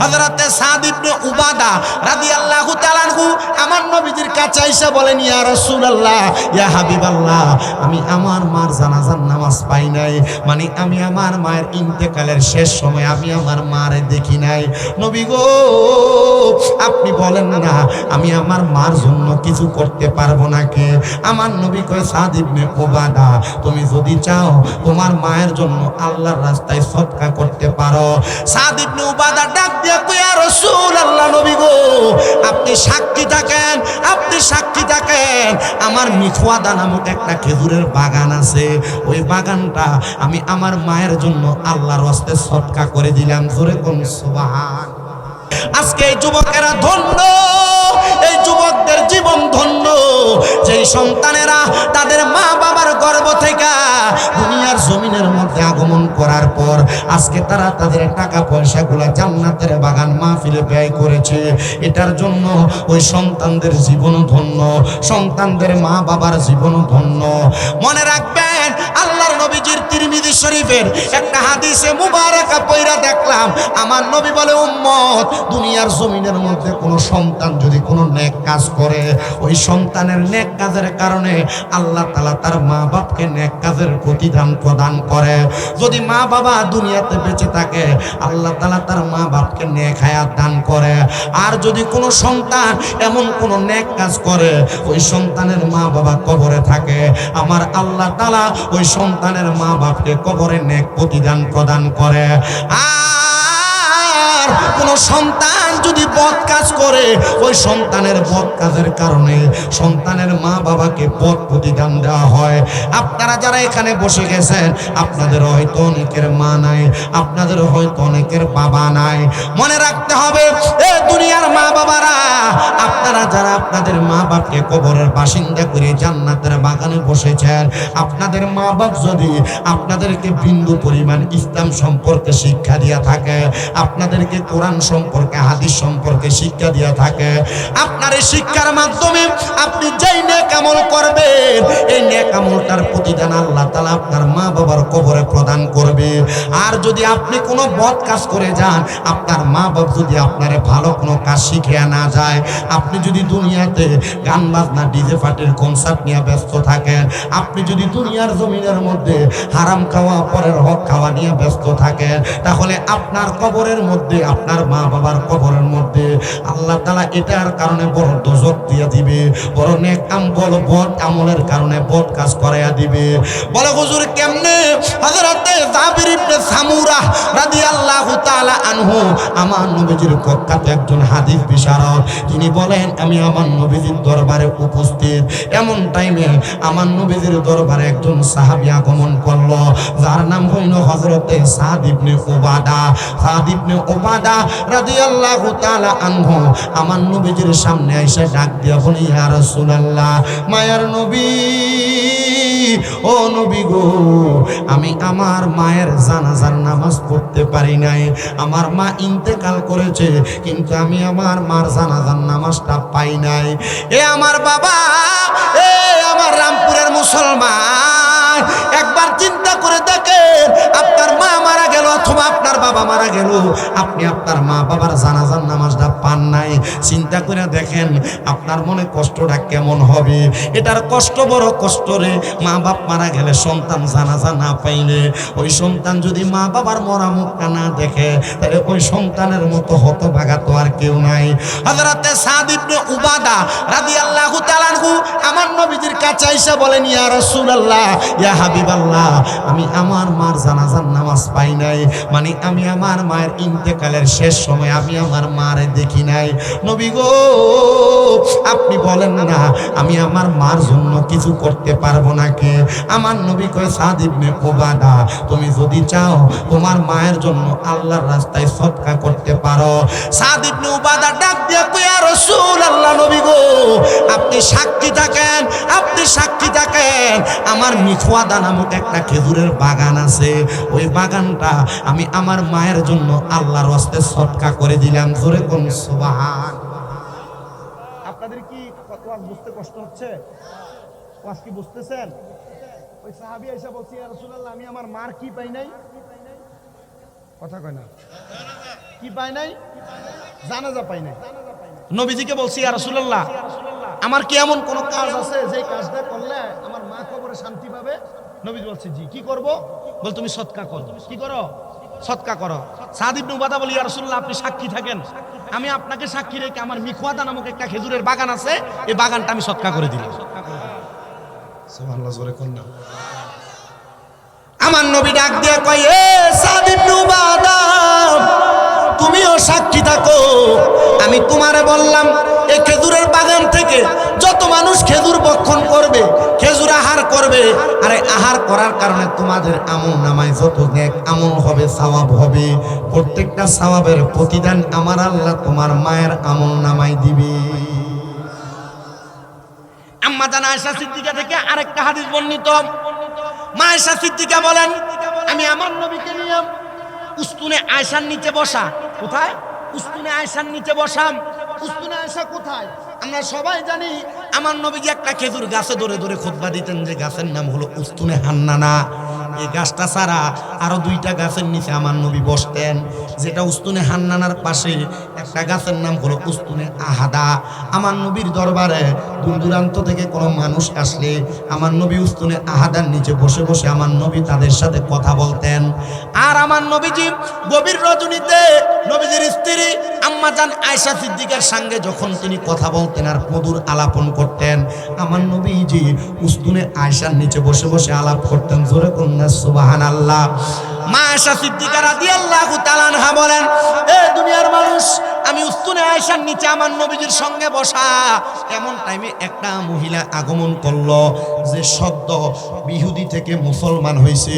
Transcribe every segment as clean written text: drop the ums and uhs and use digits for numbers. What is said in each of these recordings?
হযরতে সাদ ইবনে উবাদা রাদিয়াল্লাহু তাআলা আনহু আমার নবীজির কাছে এসে বলেন, ইয়া রাসূলুল্লাহ, ইয়া হাবিবাল্লাহ, আমি আমার মার জানাজার নামাজ পাই নাই, মানে আমি আমার মায়ের ইন্তেকালের শেষ সময় আমি আমার মারে দেখি নাই। নবী গো, আপনি বলেন না আমি আমার মার জন্য কিছু করতে পারবো নাকি? আমার নবী কয়, সাদ ইবনে উবাদা, তুমি যদি চাও তোমার মায়ের জন্য আল্লাহর রাস্তায় সদকা করতে পারো। সাদ ইবনে উবাদা ডাক দিয়ে কয়, ইয়া রাসূলুল্লাহ, নবী গো, আপনি সাক্ষী থাকেন, আপনি সাক্ষী থাকেন। আমার মিখওয়াদা নামক একটা খেজুরের বাগান আছে, ওই বাগানটা আমি আমার মায়ের জন্য আল্লাহর রাস্তায় সদকা করে দিলাম। জোরে কোন সুবহান। আজকে এই যুবকেরা ধন্য, এই যুবকদের জীবন ধন্য, যেই সন্তানেরা তাদের মা বাবার গর্ভ থেকে দুনিয়ার জমিনের মধ্যে আগমন করার পর আজকে তারা তাদের টাকা পয়সাগুলো জান্নাতের বাগান মাহফিলে ব্যয় করেছে। এটার জন্য ওই সন্তানদের জীবন ধন্য, সন্তানদের মা বাবার জীবন ধন্য। মনে রাখবেন, আল্লাহর নবীজির তিরমিজি শরীফের একটা হাদিসে মুবারাকা পয়রা দেখলাম, আমার নবী বলে, উম্মত, দুনিয়ার জমিনের মধ্যে কোনো সন্তান যদি কোনো নেক কাজ করে, ওই সন্তানের নেক কাজের কারণে আল্লাহ তাআলা তার মা বাপকে নেক কাজের প্রতিদান প্রদান করে। যদি মা বাবা দুনিয়াতে বেঁচে থাকে, আল্লাহ তাআলা তার মা বাপকে নেক হায়াত দান করে। আর যদি কোনো সন্তান এমন কোনো নেক কাজ করে, ওই সন্তানের মা বাবা কবরে থাকে, আমার আল্লাহ তাআলা ওই সন্তানের মা বাপকে কবরে নেক প্রতিদান প্রদান করে। আর কোন সন্তান যদি বদ কাজ করে, ওই সন্তানের বদ কাজের কারণে সন্তানের মা বাবাকে বদ প্রতিদান দেওয়া হয়। আপনারা যারা এখানে বসে গেছেন, আপনাদের হয়তো অনেকের মা নাই, আপনাদের হয়তো অনেকের বাবা নাই। মনে রাখতে হবে, এ দুনিয়ার মা বাবারা, আপনারা যারা আপনাদের মা বাপকে কবরের বাসিন্দা করে জান্নাতের বাগানে বসেছেন, আপনাদের মা বাপ যদি আপনাদেরকে বিন্দু পরিমাণ ইসলাম সম্পর্কে শিক্ষা দিয়া থাকে, আপনাদেরকে কোরআন সম্পর্কে, হাদিস সম্পর্কে শিক্ষা দিয়া থাকে, আপনার এই শিক্ষার মাধ্যমে আপনি যেই নেক আমল করবেন, এই নেক আমলটার প্রতিদান আল্লাহ তাআলা আপনার মা বাবার কবরে প্রদান করবে। আর যদি আপনি কোনো বদ কাজ করে যান, আপনার মা বাপ যদি আপনারে ভালো কোনো কাজ শিখিয়ে না যায়, আপনি যদি দুনিয়াতে গান বাজনা, ডিজে পার্টির কনসার্ট নিয়ে ব্যস্ত থাকেন, আপনি যদি দুনিয়ার জমিনের মধ্যে হারাম খাওয়া, পরের হক খাওয়া নিয়ে ব্যস্ত থাকেন, তাহলে আপনার কবরের মধ্যে, আপনার মা বাবার কবরের মধ্যে আল্লাহ তাআলা এটার কারণে বড় দোজখ দিয়ে দিবে, বড় নেক আমল বদ আমলের কারণে বদ কাজ করাইয়া দিবে। বলে, হুজুর কেমনে? হযরতে জাবির ইবনে সামুরা রাদিয়াল্লাহু তাআলা আনহু আমার নবীজির প্রখ্যাত একজন হাদিস বিশারদ, তিনি বলেন, আমি আমার নবীজির দরবারে উপস্থিত, এমন টাইমে আমার নবীজির দরবারে একজন সাহাবী আগমন করলো, যার নাম হইল হযরতে সাদ ইবনে উবাদা। সাদ ইবনে উবাদা রাদিয়াল্লাহু তাআলা আনহু আমার নবীজির সামনে এসে ডাক দিয়া বলে, ইয়া রাসূলুল্লাহ, মায়ার নবী, ও নবী গো, আমি আমার মায়ের জানাজার নামাজ পড়তে পারি নাই, আমার মা ইন্তেকাল করেছে, কিন্তু আমি আমার মার জানাজার নামাজটা পাই নাই। এ আমার বাবা, এ আমার রামপুরের মুসলমান, একবার চিন্তা করে দেখেন, আপনার মা মারা গেল অথবা আপনার বাবা মারা গেল, আপনি আপনার মা বাবার জানাজার নামাজটা পান নাই। চিন্তা করে দেখেন আপনার মনে কষ্টটা কেমন হবে। এটার কষ্ট বড় কষ্ট রে। মা বাপ মারা গেলে সন্তান জানাজা না পাইলে, ওই সন্তান যদি মা বাবার মরা মুখটা না দেখে, তাহলে ওই সন্তানের মতো হতভাগা তো আর কেউ নাই। হযরতে সাদ ইবনে উবাদা রাদিয়াল্লাহু তাআলা আনহু আমার নবীজির কাছে এসে বলেন, ইয়া রাসূলুল্লাহ, ইয়া হাবিবাল্লাহ, আমি আমার মার জানাজার নামাজ পাই নাই, মানে আমি আমার মায়ের ইন্তেকালের শেষ সময় আমি আমার মারে দেখি নাই। নবী গো, আপনি বলেন না আমি আমার মার জন্য কিছু করতে পারবো নাকি? আমার নবী কয়, সাদ ইবনে উবাদা, তুমি যদি চাও তোমার মায়ের জন্য আল্লাহর রাস্তায় সদকা করতে পারো। সাদ ইবনে উবাদা ডাক দিয়ে কয়, ইয়া রাসূলুল্লাহ, নবী গো, আপনি সাক্ষী থাকেন, আপনি সাক্ষী থাকেন। আমার মিখওয়াদা নামক একটা খেজুরের বাগান আছে, ওই বাগানটা আমি আমার মায়ের জন্য আল্লাহর রাস্তায় সদকা করে দিলাম। জোরে কোন সুবহান। আপনাদের কি ওয়াজ বুঝতে কষ্ট হচ্ছে? ওয়াজ কি বুঝতেছেন? ওই সাহাবী এসে বলছে, ইয়া রাসূলুল্লাহ, আমি আমার মার কি পাই নাই, কথা কয় না, কি পায় নাই? জানাজা পাই নাই। নবীজিকে বলছি, ইয়া রাসূলুল্লাহ, আমার কি এমন কোন কাজ আছে যে কাজটা করলে আমার মা কবরে শান্তি পাবে? নবীজি বলছে, জি। কি করব? বল, তুমি সদকা করো। কি করো? সদকা করো। সাদ ইবনে উবাদা বলি, ইয়া রাসূলুল্লাহ, আপনি সাক্ষী থাকেন, আমি আপনাকে সাক্ষী রেখে আমার মিখওয়াদা নামক একটা খেজুরের বাগান আছে, এই বাগানটা আমি সদকা করে দিলাম। সুবহানাল্লাহ, জোরে কোন না। আমার নবী ডাক দিয়ে কয়, এ সাদ ইবনে উবাদা, তুমিও সাক্ষী থাকো। আমি তোমারে বললাম, এই খেজুরের বাগান থেকে যত মানুষ খেজুর ভক্ষণ করবে, খেজুর আহার করবে, আরে আহার করার কারণে তোমাদের আমল নামায় যত নেক আমল হবে, সওয়াব হবে, প্রত্যেকটা সওয়াবের প্রতিদান আমার আল্লাহ তোমার মায়ের আমল নামায় দিবে। আম্মা জান আয়েশা সিদ্দিকা থেকে আরেকটা হাদিস বর্ণিত। মা আয়েশা সিদ্দিকা বলেন, আমি আমার নবীকে নিয়ে উস্তুনে আয়েশার নিচে বসা। কোথায়? উস্তুনে আয়েশার নিচে বসাম। উস্তুনে আয়েশা কোথায়? আমরা সবাই জানি আমার নবীজি একটা খেজুর গাছে ধরে ধরে খুতবা দিতেন, যে গাছের নাম হলো উস্তুনে হান্নানা। এই গাছটা ছাড়া আরো দুইটা গাছের নিচে আমার নবী বসতেন, যেটা উস্তুনে হান্নানার পাশে একটা গাছের নাম হলো উস্তুনে আহাদা। আমার নবীর দরবারে দূর দূরান্ত থেকে কোনো মানুষ আসলে আমার নবী উস্তুনে আহাদার নিচে বসে বসে আমার নবী তাদের সাথে কথা বলতেন। আর আমার নবীজি গভীর রজনীতে নবীজির স্ত্রী আম্মা জান আয়েশা সিদ্দিকার সঙ্গে যখন তিনি কথা বলতেন আর মধুর আলাপন করতেন, আমার নবীজি উস্তুনে আয়েশার নিচে বসে বসে আলাপ করতেন। জোরে কন্যা সুবহানাল্লাহ। মা আয়েশা সিদ্দিকা রাদিয়াল্লাহু তাআলা আনহা বলেন, এ দুনিয়ার মানুষ, আমি উস্তুনে আয়েশার নিচে আমার নবীজির সঙ্গে বসা, এমন টাইমে একটা মহিলা আগমন করলো, যে সদ্য ইহুদি থেকে মুসলমান হয়েছে।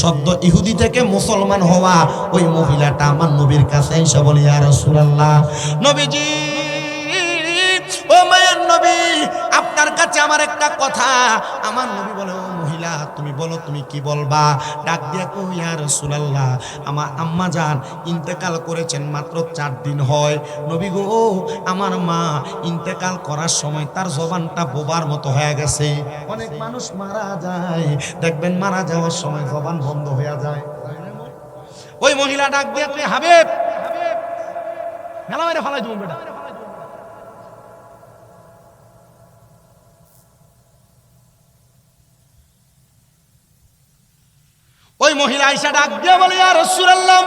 সদ্য ইহুদি থেকে মুসলমান হওয়া ওই মহিলাটা আমার নবীর কাছে এসে বলে, ইয়া রাসূলুল্লাহ, নবীজি, ও মায়ের নবী, আপনার কাছে আমার একটা কথা। আমার নবী বলে, ও মহিলা, তুমি বলো, তুমি কি বলবা? ডাক দিয়া কই, ইয়া রাসূলুল্লাহ, আমার আম্মা জান ইন্তেকাল করেছেন মাত্র 4 দিন হয়। নবী গো, আমার মা ইন্তেকাল করার সময় তার জবানটা বোবার মতো হয়ে গেছে। অনেক মানুষ মারা যায়, দেখবেন মারা যাওয়ার সময় জবান বন্ধ হয়ে যায়। ওই মহিলা ডাক দিয়া কই, হাবিব, মেলা মেরে ফালাই দেবো বেটা। ওই মহিলা আয়েশা ডাক দিয়ে বলে, ইয়া রাসূলুল্লাহ,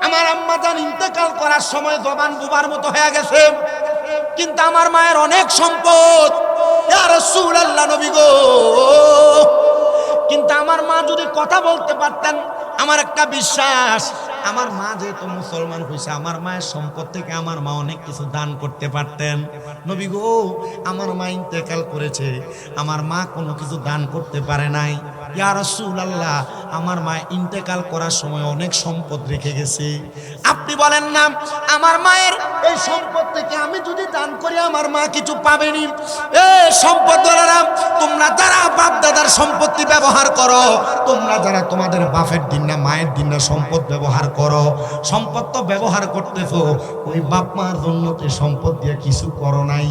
আমার আম্মা জান ইন্তেকাল করার সময় জবান বুবার মতো হয়ে গেছে, কিন্তু আমার মায়ের অনেক সম্পদ। ইয়া রাসূলুল্লাহ, নবী গো, কিন্তু আমার মা যদি কথা বলতে পারতেন, আমার একটা বিশ্বাস, আমার মা যেহেতু মুসলমান হয়েছে, আমার মায়ের সম্পদ থেকে আমার মা অনেক কিছু দান করতে পারতেন। নবী গো, আমার মা ইন্তেকাল করেছে, আমার মা কোনো কিছু দান করতে পারে নাই। ইয়া রাসূলুল্লাহ, আমার মা ইন্তেকাল করার সময় অনেক সম্পদ রেখে গেছে। আপনি বলেন না, আমার মায়ের এই সম্পদ থেকে আমি যদি দান করি আমার মা কিছু পাবেনি? এ সম্পদওয়ালারা, তোমরা যারা বাপ দাদার সম্পত্তি ব্যবহার করো, তোমরা যারা তোমাদের বাপের দিন না মায়ের দিন না সম্পদ ব্যবহার করো, সম্পদ তো ব্যবহার করতেছো, ওই বাপ মার জন্য তো সম্পদ দিয়ে কিছু করো নাই।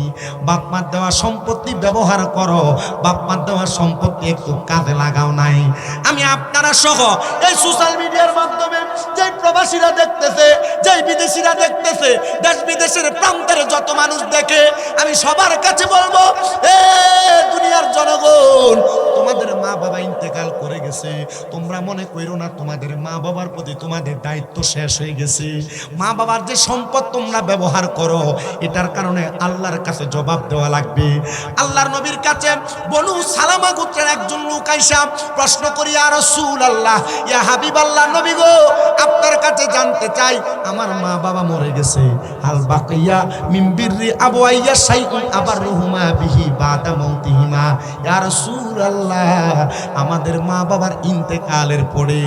বাপ মার দেওয়া সম্পত্তি ব্যবহার করো, বাপ মার দেওয়া সম্পত্তি একটু কাজে লাগাও নাই। আমি আপনারা সহ এই সোশ্যাল মিডিয়ার মাধ্যমে যে প্রবাসীরা দেখতেছে, যে বিদেশিরা দেখতেছে, দেশ বিদেশের প্রান্তের যত মানুষ দেখে, আমি সবার কাছে বলবো, এ দুনিয়ার জনগণ, তোমাদের মা বাবা ইন্তেকাল করে গেছে, তোমরা মনে করো না তোমাদের মা বাবার প্রতি তোমাদের দায়িত্ব শেষ হয়ে গেছে। মা বাবার যে সম্পদ তোমরা ব্যবহার করো, এটার কারণে আল্লাহর কাছে জবাব দেওয়া লাগবে। আল্লাহর নবীর কাছে বনু সালামা গোত্রের একজন লোক আইসা প্রশ্ন করি, ইয়া রাসূলুল্লাহ, ইয়া হাবিবাল্লাহ, নবী গো, আপনার কাছে জানতে চাই, আমার মা বাবা মরে গেছে, হাল বাকিয়া মিন বিররি আবওয়াইয়া শাইউন আবারহুমা বিহি বাদা মাউতিহিমা। ইয়া রাসূলুল্লাহ, আমাদের মা বাবার ইন্তেকালের পরে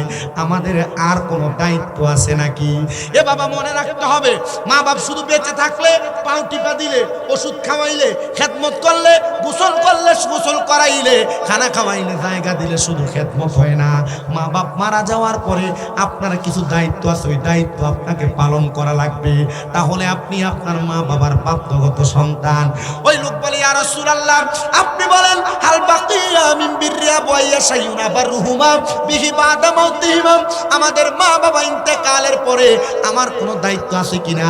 আমাদের আর কোনো দায়িত্ব আছে নাকি? এ বাবা, মনে রাখতে হবে, মা বাপ শুধু বেঁচে থাকলে, পাও টিপা দিলে, ওষুধ খাওয়াইলে, খেদমত করলে, গোসল করলে, গোসল করাইলে, খানা খাওয়াইলে, জায়গা দিলে শুধু খেদমত হয় না। মা বাপ মারা যাওয়ার পরে আপনার কিছু দায়িত্ব আছে, ওই দায়িত্ব আপনাকে পালন করা লাগবে, তাহলে আপনি আপনার মা বাবার প্রাপ্তগত সন্তান। ওই লোক বলে, ইয়া রাসূলুল্লাহ, আপনি বলেন, হাল বাকিয়া মিন বিররি আবওয়াইয়া শাইউনা বারুহুমা বিহি বাদা মাউতিহিমা, আমাদের মা বাবা ইন্তেকালের পরে আমার কোনো দায়িত্ব আছে কিনা?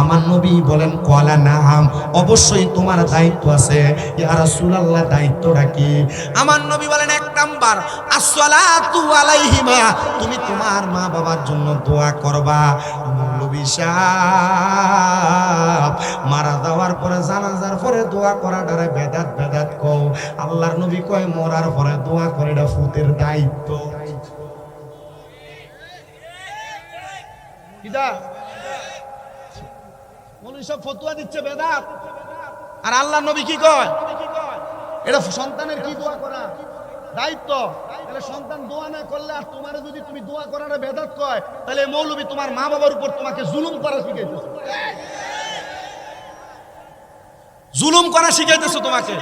আমার নবী বলেন ক্বালা নাম, অবশ্যই তোমার দায়িত্ব আছে। ইয়া রাসূলুল্লাহ, দায়িত্বটা কি? আমার নবী বলেন এক নাম্বার আসসালাতু আলাইহিমা, তুমি তোমার মা বাবার জন্য দোয়া করবা। নবী সাহেব মারা যাওয়ার পরে জানাজার পরে দোয়া করাটারে বেদাত বেদাত কও, আল্লাহর নবী কয় মরার পরে দোয়া করে এটা ফুতের দায়িত্ব। কিদা মৌলভী সব ফতোয়া দিচ্ছে বেদাত, আর আল্লাহর নবী কি কয় এটা সন্তানের কি দোয়া করা দায়িত্ব। তাহলে সন্তান দোয়া না করলে আর তোমার যদি তুমি দোয়া করাটা বেদাত কয়, তাহলে মৌলভী তোমার মা বাবার উপর তোমাকে জুলুম করা শিখাইতেছে, জুলুম করা শিখাইতেছে তোমাকে।